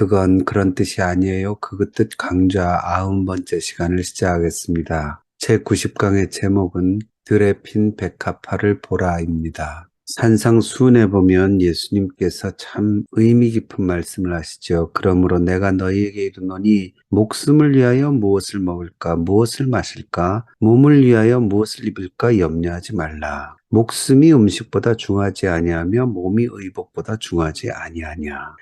그건 그런 뜻이 아니에요. 그 뜻 강좌 90번째 시간을 시작하겠습니다. 제90강의 제목은 들에 핀 백합화를 보라입니다. 산상수훈에 보면 예수님께서 참 의미 깊은 말씀을 하시죠. 그러므로 내가 너희에게 이르노니 목숨을 위하여 무엇을 먹을까, 무엇을 마실까, 몸을 위하여 무엇을 입을까 염려하지 말라. 목숨이 음식보다 중하지 아니하며 몸이 의복보다 중하지 아니하냐.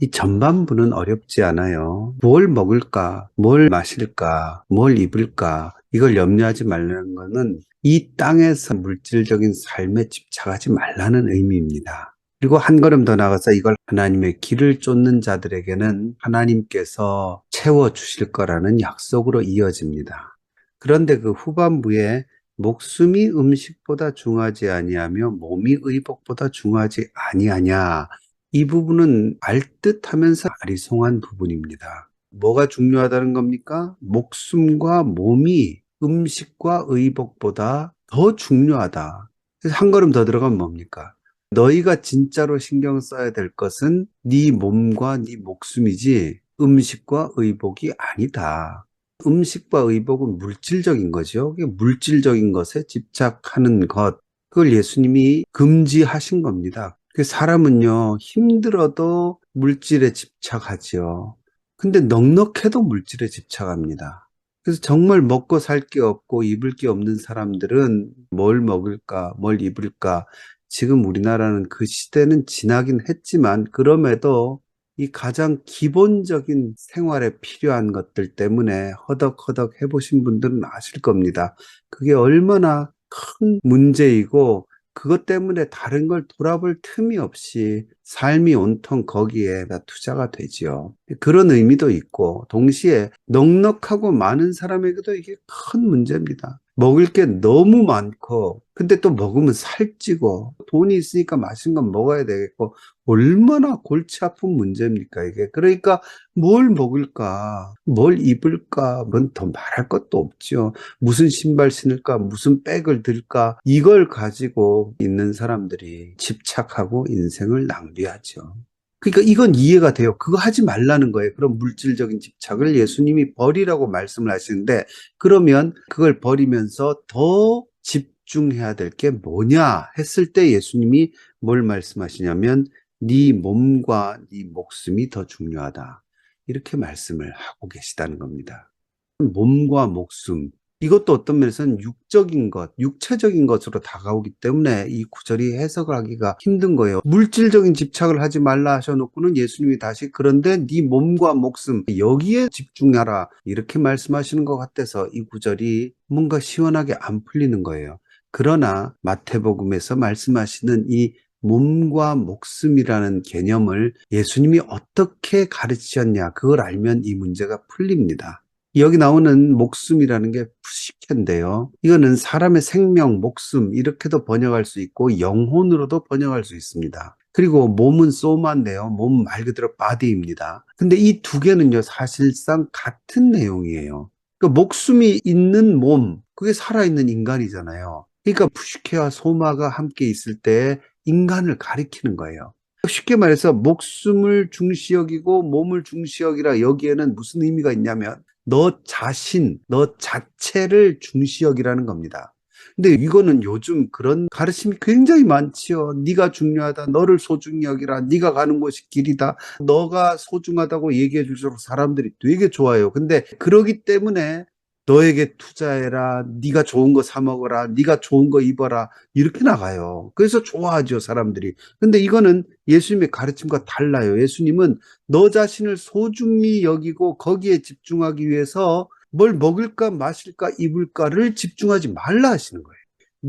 이 전반부는 어렵지 않아요. 뭘 먹을까, 뭘 마실까, 뭘 입을까, 이걸 염려하지 말라는 것은 이 땅에서 물질적인 삶에 집착하지 말라는 의미입니다. 그리고 한 걸음 더 나가서 이걸 하나님의 길을 쫓는 자들에게는 하나님께서 채워주실 거라는 약속으로 이어집니다. 그런데 그 후반부에 목숨이 음식보다 중하지 아니하며 몸이 의복보다 중하지 아니하냐, 이 부분은 알듯하면서 아리송한 부분입니다. 뭐가 중요하다는 겁니까? 목숨과 몸이 음식과 의복보다 더 중요하다. 그래서 한 걸음 더 들어가면 뭡니까? 너희가 진짜로 신경 써야 될 것은 네 몸과 네 목숨이지 음식과 의복이 아니다. 음식과 의복은 물질적인 거죠. 물질적인 것에 집착하는 것, 그걸 예수님이 금지하신 겁니다. 사람은요, 힘들어도 물질에 집착하지요. 근데 넉넉해도 물질에 집착합니다. 그래서 정말 먹고 살 게 없고 입을 게 없는 사람들은 뭘 먹을까, 뭘 입을까. 지금 우리나라는 그 시대는 지나긴 했지만 그럼에도 이 가장 기본적인 생활에 필요한 것들 때문에 허덕허덕 해보신 분들은 아실 겁니다. 그게 얼마나 큰 문제이고 그것 때문에 다른 걸 돌아볼 틈이 없이 삶이 온통 거기에다 투자가 되지요. 그런 의미도 있고 동시에 넉넉하고 많은 사람에게도 이게 큰 문제입니다. 먹을 게 너무 많고 근데 또 먹으면 살찌고 돈이 있으니까 맛있는 건 먹어야 되겠고 얼마나 골치 아픈 문제입니까 이게. 그러니까 뭘 먹을까 뭘 입을까 뭔 더 말할 것도 없죠. 무슨 신발 신을까, 무슨 백을 들까, 이걸 가지고 있는 사람들이 집착하고 인생을 낭비하죠. 그러니까 이건 이해가 돼요. 그거 하지 말라는 거예요. 그런 물질적인 집착을 예수님이 버리라고 말씀을 하시는데, 그러면 그걸 버리면서 더 집중해야 될 게 뭐냐 했을 때 예수님이 뭘 말씀하시냐면, 네 몸과 네 목숨이 더 중요하다. 이렇게 말씀을 하고 계시다는 겁니다. 몸과 목숨, 이것도 어떤 면에서는 육적인 것, 육체적인 것으로 다가오기 때문에 이 구절이 해석을 하기가 힘든 거예요. 물질적인 집착을 하지 말라 하셔놓고는 예수님이 다시 그런데 네 몸과 목숨 여기에 집중하라 이렇게 말씀하시는 것 같아서 이 구절이 뭔가 시원하게 안 풀리는 거예요. 그러나 마태복음에서 말씀하시는 이 몸과 목숨이라는 개념을 예수님이 어떻게 가르치셨냐, 그걸 알면 이 문제가 풀립니다. 여기 나오는 목숨이라는 게 푸시케인데요. 이거는 사람의 생명, 목숨 이렇게도 번역할 수 있고 영혼으로도 번역할 수 있습니다. 그리고 몸은 소마인데요. 몸 말 그대로 바디입니다. 근데 이 두 개는요, 사실상 같은 내용이에요. 그러니까 목숨이 있는 몸, 그게 살아있는 인간이잖아요. 그러니까 푸시케와 소마가 함께 있을 때 인간을 가리키는 거예요. 쉽게 말해서 목숨을 중시 여기고 몸을 중시 여기라, 여기에는 무슨 의미가 있냐면 너 자신, 너 자체를 중시 여기라는 겁니다. 근데 이거는 요즘 그런 가르침이 굉장히 많지요. 네가 중요하다. 너를 소중히 여기라. 네가 가는 곳이 길이다. 너가 소중하다고 얘기해 줄수록 사람들이 되게 좋아해요. 근데 그러기 때문에 너에게 투자해라. 네가 좋은 거 사 먹어라. 네가 좋은 거 입어라. 이렇게 나가요. 그래서 좋아하죠, 사람들이. 근데 이거는 예수님의 가르침과 달라요. 예수님은 너 자신을 소중히 여기고 거기에 집중하기 위해서 뭘 먹을까 마실까 입을까를 집중하지 말라 하시는 거예요.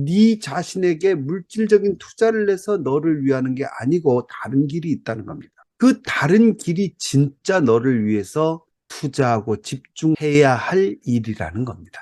네 자신에게 물질적인 투자를 내서 너를 위하는 게 아니고 다른 길이 있다는 겁니다. 그 다른 길이 진짜 너를 위해서 투자하고 집중해야 할 일이라는 겁니다.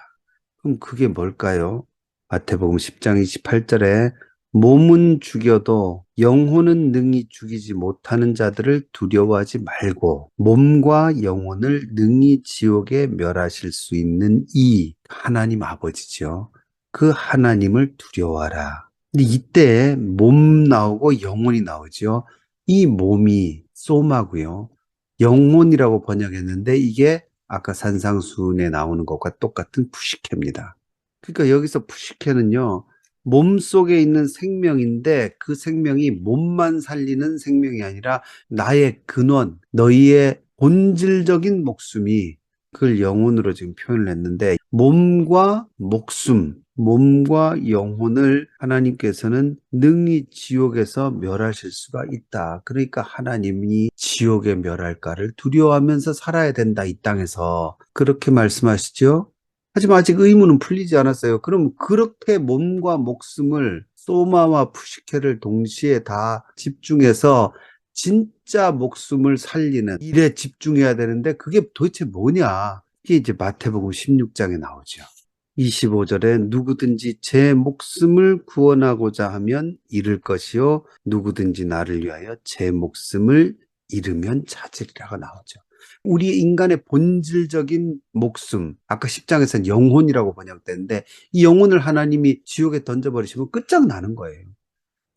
그럼 그게 뭘까요? 마태복음 10장 28절에 몸은 죽여도 영혼은 능히 죽이지 못하는 자들을 두려워하지 말고 몸과 영혼을 능히 지옥에 멸하실 수 있는 이 하나님 아버지죠. 그 하나님을 두려워하라. 근데 이때 몸 나오고 영혼이 나오죠. 이 몸이 소마고요. 영혼이라고 번역했는데 이게 아까 산상수훈에 나오는 것과 똑같은 푸시케입니다. 그러니까 여기서 푸시케는요, 몸 속에 있는 생명인데 그 생명이 몸만 살리는 생명이 아니라 나의 근원, 너희의 본질적인 목숨이 그걸 영혼으로 지금 표현을 했는데 몸과 목숨, 몸과 영혼을 하나님께서는 능히 지옥에서 멸하실 수가 있다. 그러니까 하나님이 지옥에 멸할까를 두려워하면서 살아야 된다, 이 땅에서. 그렇게 말씀하시죠? 하지만 아직 의문은 풀리지 않았어요. 그럼 그렇게 몸과 목숨을 소마와 푸시케를 동시에 다 집중해서 진짜 목숨을 살리는 일에 집중해야 되는데 그게 도대체 뭐냐? 이게 이제 마태복음 16장에 나오죠. 25절에 누구든지 제 목숨을 구원하고자 하면 잃을 것이요 누구든지 나를 위하여 제 목숨을 잃으면 찾으리라가 나오죠. 우리 인간의 본질적인 목숨, 아까 10장에서는 영혼이라고 번역되는데 이 영혼을 하나님이 지옥에 던져버리시면 끝장나는 거예요.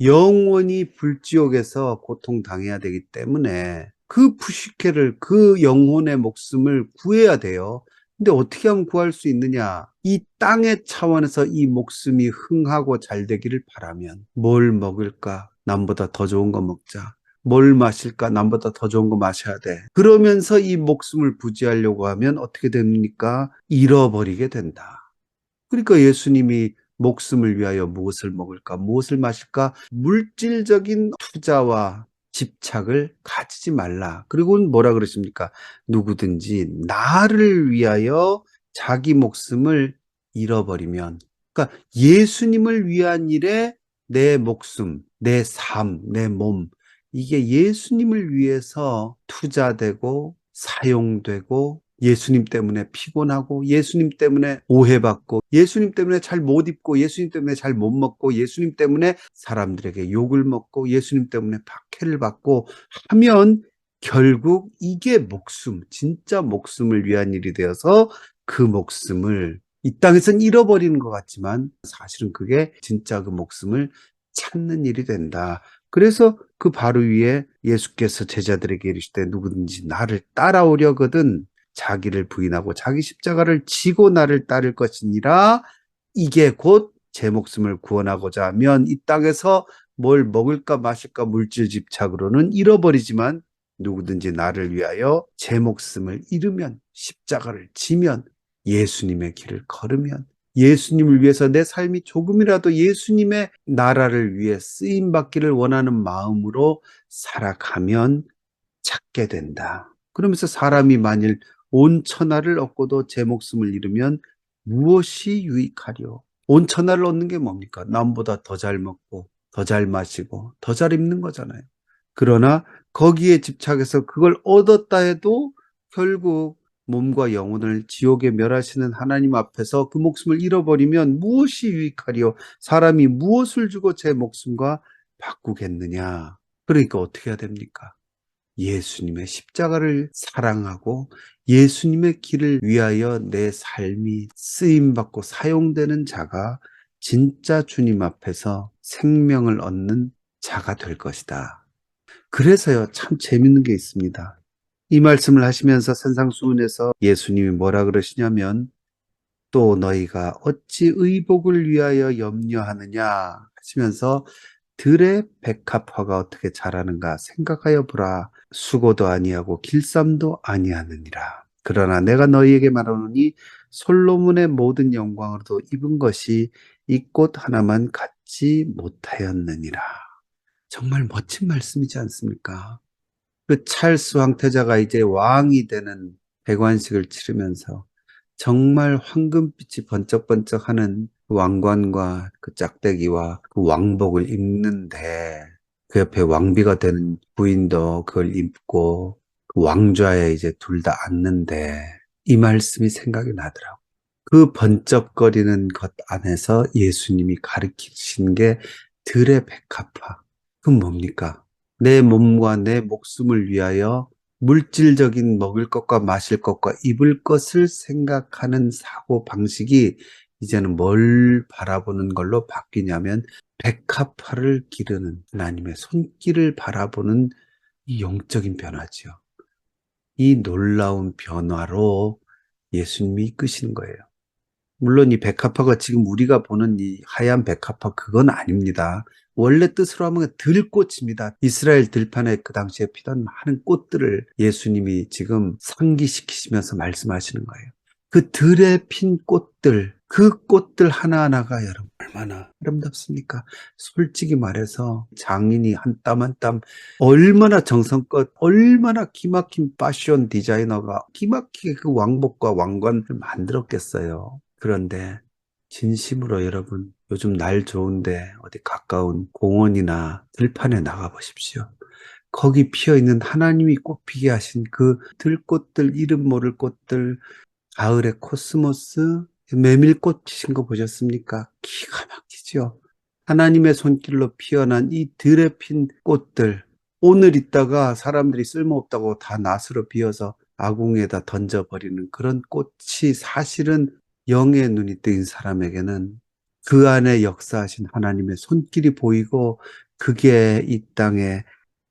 영원히 불지옥에서 고통당해야 되기 때문에 그 푸시케를, 그 영혼의 목숨을 구해야 돼요. 근데 어떻게 하면 구할 수 있느냐? 이 땅의 차원에서 이 목숨이 흥하고 잘 되기를 바라면 뭘 먹을까? 남보다 더 좋은 거 먹자. 뭘 마실까? 남보다 더 좋은 거 마셔야 돼. 그러면서 이 목숨을 부지하려고 하면 어떻게 됩니까? 잃어버리게 된다. 그러니까 예수님이 목숨을 위하여 무엇을 먹을까, 무엇을 마실까, 물질적인 투자와 집착을 가지지 말라. 그리고 뭐라 그러십니까? 누구든지 나를 위하여 자기 목숨을 잃어버리면, 그러니까 예수님을 위한 일에 내 목숨, 내 삶, 내 몸, 이게 예수님을 위해서 투자되고 사용되고 예수님 때문에 피곤하고 예수님 때문에 오해받고 예수님 때문에 잘 못 입고 예수님 때문에 잘 못 먹고 예수님 때문에 사람들에게 욕을 먹고 예수님 때문에 박해를 받고 하면 결국 이게 목숨, 진짜 목숨을 위한 일이 되어서 그 목숨을 이 땅에선 잃어버리는 것 같지만 사실은 그게 진짜 그 목숨을 찾는 일이 된다. 그래서 그 바로 위에 예수께서 제자들에게 이르시되 누구든지 나를 따라오려거든 자기를 부인하고 자기 십자가를 지고 나를 따를 것이니라. 이게 곧 제 목숨을 구원하고자 하면 이 땅에서 뭘 먹을까 마실까 물질 집착으로는 잃어버리지만 누구든지 나를 위하여 제 목숨을 잃으면 십자가를 지면 예수님의 길을 걸으면 예수님을 위해서 내 삶이 조금이라도 예수님의 나라를 위해 쓰임 받기를 원하는 마음으로 살아가면 찾게 된다. 그러면서 사람이 만일 온 천하를 얻고도 제 목숨을 잃으면 무엇이 유익하리요? 온 천하를 얻는 게 뭡니까? 남보다 더 잘 먹고, 더 잘 마시고, 더 잘 입는 거잖아요. 그러나 거기에 집착해서 그걸 얻었다 해도 결국 몸과 영혼을 지옥에 멸하시는 하나님 앞에서 그 목숨을 잃어버리면 무엇이 유익하리요? 사람이 무엇을 주고 제 목숨과 바꾸겠느냐? 그러니까 어떻게 해야 됩니까? 예수님의 십자가를 사랑하고 예수님의 길을 위하여 내 삶이 쓰임받고 사용되는 자가 진짜 주님 앞에서 생명을 얻는 자가 될 것이다. 그래서요, 참 재밌는 게 있습니다. 이 말씀을 하시면서 산상수훈에서 예수님이 뭐라 그러시냐면 또 너희가 어찌 의복을 위하여 염려하느냐 하시면서 들의 백합화가 어떻게 자라는가 생각하여 보라. 수고도 아니하고 길쌈도 아니하느니라. 그러나 내가 너희에게 말하노니 솔로몬의 모든 영광으로도 입은 것이 이 꽃 하나만 갖지 못하였느니라. 정말 멋진 말씀이지 않습니까? 그 찰스 황태자가 이제 왕이 되는 백관식을 치르면서 정말 황금빛이 번쩍번쩍하는 그 왕관과 그 짝대기와 그 왕복을 입는데 그 옆에 왕비가 되는 부인도 그걸 입고 그 왕좌에 이제 둘 다 앉는데 이 말씀이 생각이 나더라고요. 그 번쩍거리는 것 안에서 예수님이 가르치신 게 들의 백합화. 그건 뭡니까? 내 몸과 내 목숨을 위하여 물질적인 먹을 것과 마실 것과 입을 것을 생각하는 사고 방식이 이제는 뭘 바라보는 걸로 바뀌냐면 백합화를 기르는 하나님의 손길을 바라보는 이 영적인 변화지요. 이 놀라운 변화로 예수님이 이끄시는 거예요. 물론 이 백합화가 지금 우리가 보는 이 하얀 백합화 그건 아닙니다. 원래 뜻으로 하면 들꽃입니다. 이스라엘 들판에 그 당시에 피던 많은 꽃들을 예수님이 지금 상기시키시면서 말씀하시는 거예요. 그 들에 핀 꽃들, 그 꽃들 하나하나가 여러분 얼마나 아름답습니까? 솔직히 말해서 장인이 한 땀 한 땀 얼마나 정성껏 얼마나 기막힌 패션 디자이너가 기막히게 그 왕복과 왕관을 만들었겠어요. 그런데 진심으로 여러분 요즘 날 좋은데 어디 가까운 공원이나 들판에 나가 보십시오. 거기 피어있는 하나님이 꽃피게 하신 그 들꽃들, 이름 모를 꽃들, 가을의 코스모스, 메밀꽃 피신 거 보셨습니까? 기가 막히죠. 하나님의 손길로 피어난 이 들에 핀 꽃들, 오늘 있다가 사람들이 쓸모없다고 다 낫으로 비어서 아궁에다 던져버리는 그런 꽃이 사실은 영의 눈이 뜨인 사람에게는 그 안에 역사하신 하나님의 손길이 보이고 그게 이 땅에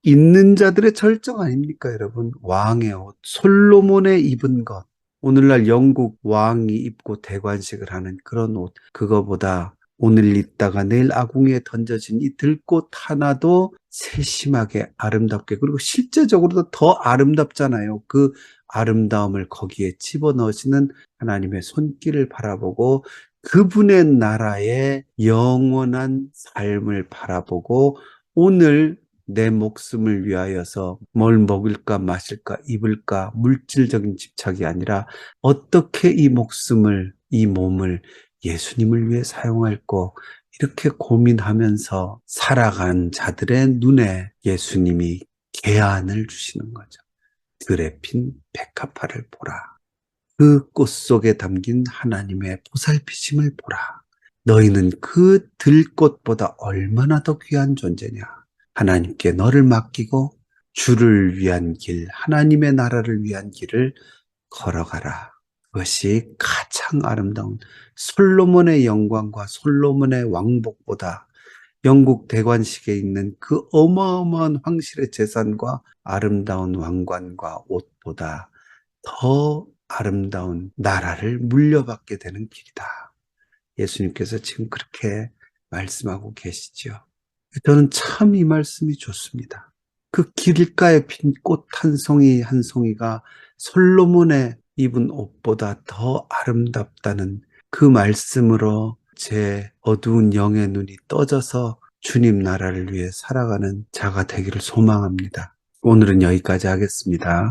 있는 자들의 절정 아닙니까, 여러분? 왕의 옷, 솔로몬의 입은 것. 오늘날 영국 왕이 입고 대관식을 하는 그런 옷, 그거보다 오늘 있다가 내일 아궁이에 던져진 이 들꽃 하나도 세심하게 아름답게, 그리고 실제적으로도 더 아름답잖아요. 그 아름다움을 거기에 집어넣으시는 하나님의 손길을 바라보고 그분의 나라의 영원한 삶을 바라보고 오늘 내 목숨을 위하여서 뭘 먹을까 마실까 입을까 물질적인 집착이 아니라 어떻게 이 목숨을 이 몸을 예수님을 위해 사용할까 이렇게 고민하면서 살아간 자들의 눈에 예수님이 계안을 주시는 거죠. 들에 핀 백합화를 보라. 그 꽃 속에 담긴 하나님의 보살피심을 보라. 너희는 그 들꽃보다 얼마나 더 귀한 존재냐. 하나님께 너를 맡기고 주를 위한 길, 하나님의 나라를 위한 길을 걸어가라. 그것이 가장 아름다운 솔로몬의 영광과 솔로몬의 왕복보다 영국 대관식에 있는 그 어마어마한 황실의 재산과 아름다운 왕관과 옷보다 더 아름다운 나라를 물려받게 되는 길이다. 예수님께서 지금 그렇게 말씀하고 계시죠. 저는 참 이 말씀이 좋습니다. 그 길가에 핀 꽃 한 송이 한 송이가 솔로몬의 입은 옷보다 더 아름답다는 그 말씀으로 제 어두운 영의 눈이 떠져서 주님 나라를 위해 살아가는 자가 되기를 소망합니다. 오늘은 여기까지 하겠습니다.